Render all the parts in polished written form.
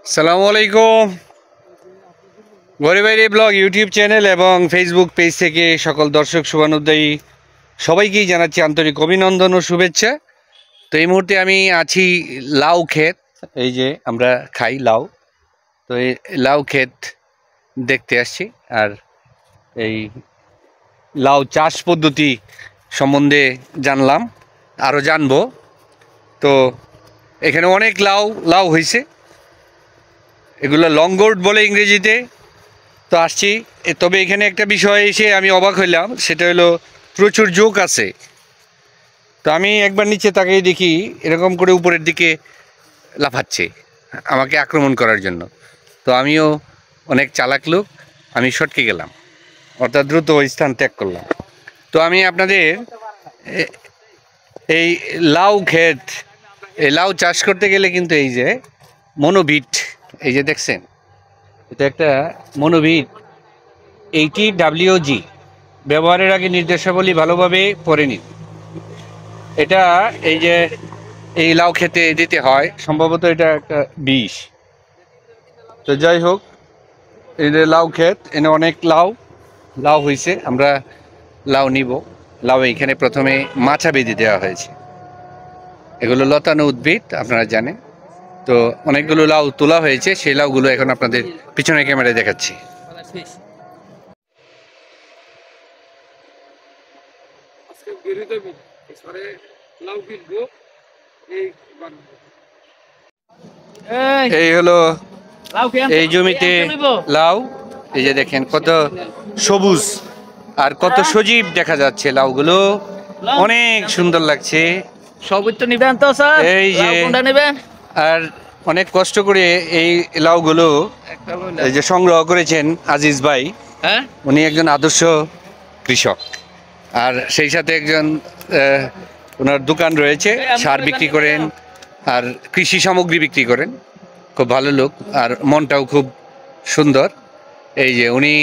আসসালামু আলাইকুম। গরিবাইরি blog YouTube channel এবং ফেসবুক পেজ থেকে সকল দর্শক শুভানুদ্দায়ী সবাইকেই জানাচ্ছি আন্তরিক অভিনন্দন ও শুভেচ্ছা। তো এই মুহূর্তে আমি আছি লাউ ক্ষেত, এই যে আমরা খাই লাউ, তো এই লাউ ক্ষেত দেখতে আসছি আর এই লাউ চাষ পদ্ধতি সম্বন্ধে জানলাম, আরও জানবো। তো এখানে অনেক লাউ লাউ হয়েছে, এগুলো লংগোর্ড বলে ইংরেজিতে। তো আসছি, তবে এখানে একটা বিষয় এসে আমি অবাক হইলাম, সেটা হলো প্রচুর জোক আছে। তো আমি একবার নিচে তাকিয়ে দেখি এরকম করে উপরের দিকে লাফাচ্ছে আমাকে আক্রমণ করার জন্য। তো আমিও অনেক চালাক লোক, আমি সটকে গেলাম, অর্থাৎ দ্রুত ওই স্থান ত্যাগ করলাম। তো আমি আপনাদের এই লাউ ক্ষেত, এই লাউ চাষ করতে গেলে কিন্তু এই যে মনোভিট, এই যে দেখছেন, এটা একটা মনোভিট 80WG ব্যবহারের আগে নির্দেশাবলী ভালোভাবে পড়ে নিন। এটা এই যে এই লাউ খেতে দিতে হয়, সম্ভবত এটা একটা বিষ। তো যাই হোক, এই যে লাউ ক্ষেত, এনে অনেক লাউ লাউ হয়েছে, আমরা লাউ নিব। লাউ এইখানে প্রথমে মাচা বেঁধে দেওয়া হয়েছে, এগুলো লতানো উদ্ভিদ আপনারা জানেন। তো অনেকগুলো লাউ তোলা হয়েছে, সেই লাউগুলো এখন আপনাদের পিছনে ক্যামেরায় দেখাচ্ছি। এই হলো এই জমিতে লাউ, এই যে দেখেন কত সবুজ আর কত সজীব দেখা যাচ্ছে, লাউগুলো অনেক সুন্দর লাগছে। সবুজ তো নিবেন তো স্যার, এই যে কোনটা নেবেন? আর অনেক কষ্ট করে এই লাউগুলো এই যে সংগ্রহ করেছেন আজিজ ভাই। হ্যাঁ, উনি একজন আদর্শ কৃষক, আর সেই সাথে একজন ওনার দোকান রয়েছে, সার বিক্রি করেন আর কৃষি সামগ্রী বিক্রি করেন। খুব ভালো লোক আর মনটাও খুব সুন্দর। এই যে উনি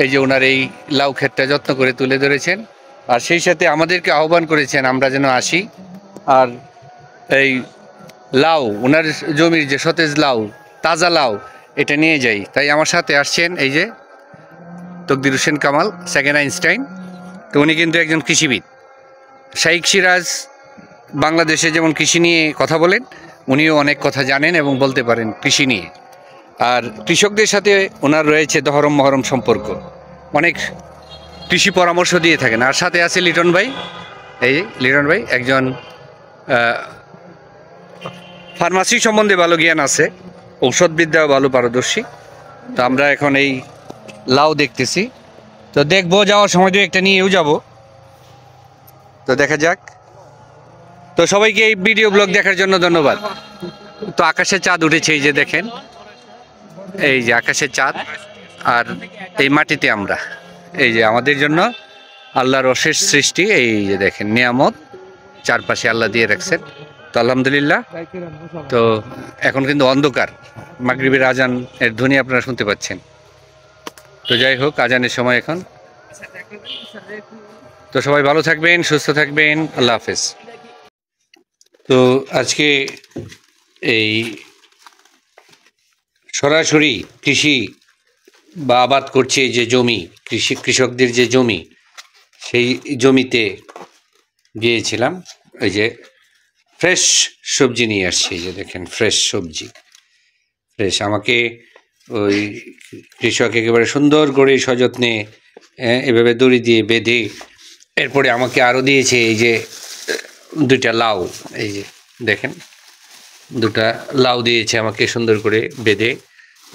এই যে ওনার এই লাউ ক্ষেতটা যত্ন করে তুলে ধরেছেন, আর সেই সাথে আমাদেরকে আহ্বান করেছেন আমরা যেন আসি আর এই লাউ, ওনার জমির যে সতেজ লাউ, তাজা লাউ, এটা নিয়ে যাই। তাই আমার সাথে আসছেন এই যে তকদির হোসেন কামাল, সেকেন্ড আইনস্টাইন। তো উনি কিন্তু একজন কৃষিবিদ। শাইখ সিরাজ বাংলাদেশে যেমন কৃষি নিয়ে কথা বলেন, উনিও অনেক কথা জানেন এবং বলতে পারেন কৃষি নিয়ে। আর কৃষকদের সাথে ওনার রয়েছে দহরম মহরম সম্পর্ক, অনেক কৃষি পরামর্শ দিয়ে থাকেন। আর সাথে আছে লিটন ভাই, এই লিটন ভাই একজন ফার্মাসি সম্বন্ধে ভালো জ্ঞান আছে, ঔষধবিদ্যাও ভালো পারদর্শী। তো আমরা এখন এই লাউ দেখতেছি, তো দেখবো, যাওয়ার সময় তো একটা নিয়েও যাব। তো দেখা যাক। তো সবাইকে এই ভিডিও ব্লগ দেখার জন্য ধন্যবাদ। তো আকাশে চাঁদ উঠেছে, এই যে দেখেন, এই যে আকাশে চাঁদ, আর এই মাটিতে আমরা, এই যে আমাদের জন্য আল্লাহর অশেষ সৃষ্টি, এই যে দেখেন নিয়ামত চারপাশে আল্লাহ দিয়ে রাখছেন। তো আলহামদুলিল্লাহ। তো এখন কিন্তু অন্ধকার, মাগরিবের আজান এর ধ্বনি আপনারা শুনতে পাচ্ছেন। তো যাই হোক, আজানের সময় এখন। তো সবাই ভালো থাকবেন, সুস্থ থাকবেন, আল্লাহ হাফেজ। তো আজকে এই সরাসরি কৃষি বা আবাদ করছে যে জমি, কৃষকদের যে জমি, সেই জমিতে গিয়েছিলাম। ওই যে ফ্রেশ সবজি নিয়ে আসছে, এই যে দেখেন ফ্রেশ সবজি, ফ্রেশ। আমাকে ওই কৃষক একেবারে সুন্দর করে সযত্নে এভাবে দড়ি দিয়ে বেঁধে, এরপরে আমাকে আরও দিয়েছে এই যে দুইটা লাউ, এই যে দেখেন দুটা লাউ দিয়েছে আমাকে সুন্দর করে বেঁধে।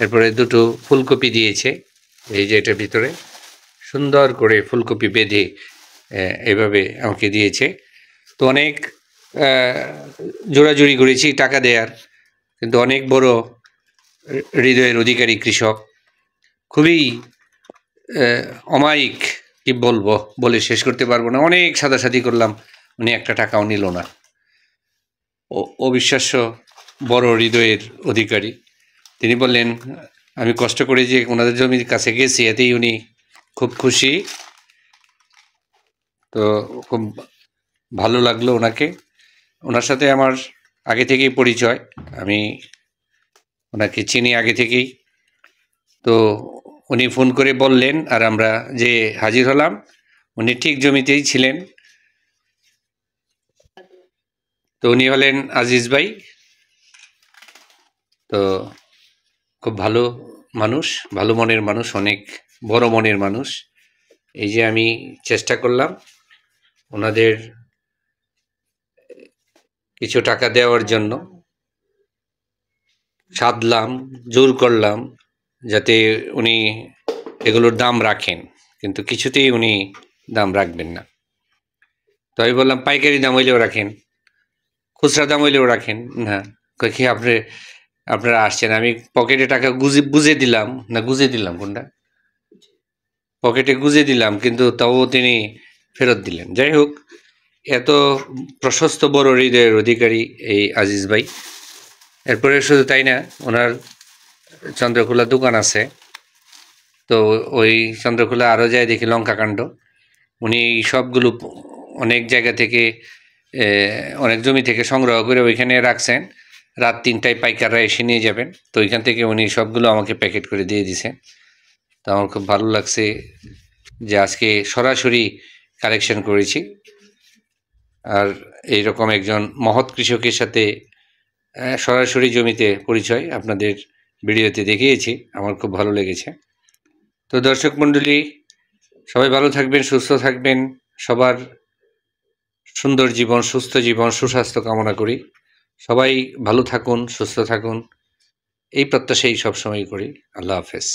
এরপরে দুটো ফুলকপি দিয়েছে, এই যে এটার ভিতরে সুন্দর করে ফুলকপি বেঁধে এভাবে আমাকে দিয়েছে। তো অনেক জোরাজুরি করেছি টাকা দেয়ার, কিন্তু অনেক বড় হৃদয়ের অধিকারী কৃষক, খুবই অমায়িক, কি বলবো, বলে শেষ করতে পারবো না। অনেক সাদাসাদি করলাম, উনি একটা টাকাও নিল না। অবিশ্বাস্য বড় হৃদয়ের অধিকারী। তিনি বললেন আমি কষ্ট করে যে ওনাদের জমির কাছে গেছি, এতেই উনি খুব খুশি। তো খুব ভালো লাগলো ওনাকে, ওনার সাথে আমার আগে থেকেই পরিচয়। আমি ওনাকে চিনি আগে থেকেই। তো উনি ফোন করে বললেন আর আমরা যে হাজির হলাম, উনি ঠিক জমিতেই ছিলেন। তো উনি হলেন আজিজ ভাই। তো খুব ভালো মানুষ, ভালো মনের মানুষ, অনেক বড় মনের মানুষ। এই যে আমি চেষ্টা করলাম ওনাদের কিছু টাকা দেওয়ার জন্য, সাধলাম, জোর করলাম যাতে উনি এগুলোর দাম রাখেন, কিন্তু কিছুতেই উনি দাম রাখবেন না। তো আমি বললাম পাইকারি দাম হইলেও রাখেন, খুচরা দাম হইলেও রাখেন না। কই কি আপনারা আসছেন, আমি পকেটে টাকা গুজে দিলাম, না গুজে দিলাম কোনটা, পকেটে গুজে দিলাম, কিন্তু তাও তিনি ফেরত দিলেন। যাই হোক, এত প্রশস্ত বড় হৃদয়ের অধিকারী এই আজিজ ভাই। এরপরে শুধু তাই না, ওনার চন্দ্রখোলা দোকান আছে। তো ওই চন্দ্রখোলা আরও যায় দেখি লঙ্কা কাণ্ড। উনি সবগুলো অনেক জায়গা থেকে, অনেক জমি থেকে সংগ্রহ করে ওইখানে রাখছেন। রাত 3টায় পাইকাররা এসে নিয়ে যাবেন। তো ওইখান থেকে উনি সবগুলো আমাকে প্যাকেট করে দিয়ে দিয়েছেন। তো আমার খুব ভালো লাগছে যে আজকে সরাসরি কালেকশন করেছি। আর এইরকম একজন মহৎ কৃষকের সাথে সরাসরি জমিতে পরিচয় আপনাদের ভিডিওতে দেখিয়েছি, আমার খুব ভালো লেগেছে। তো দর্শক মণ্ডলী, সবাই ভালো থাকবেন, সুস্থ থাকবেন, সবার সুন্দর জীবন, সুস্থ জীবন, সুস্বাস্থ্য কামনা করি। সবাই ভালো থাকুন, সুস্থ থাকুন, এই প্রত্যাশাই সবসময় করি। আল্লাহ হাফেজ।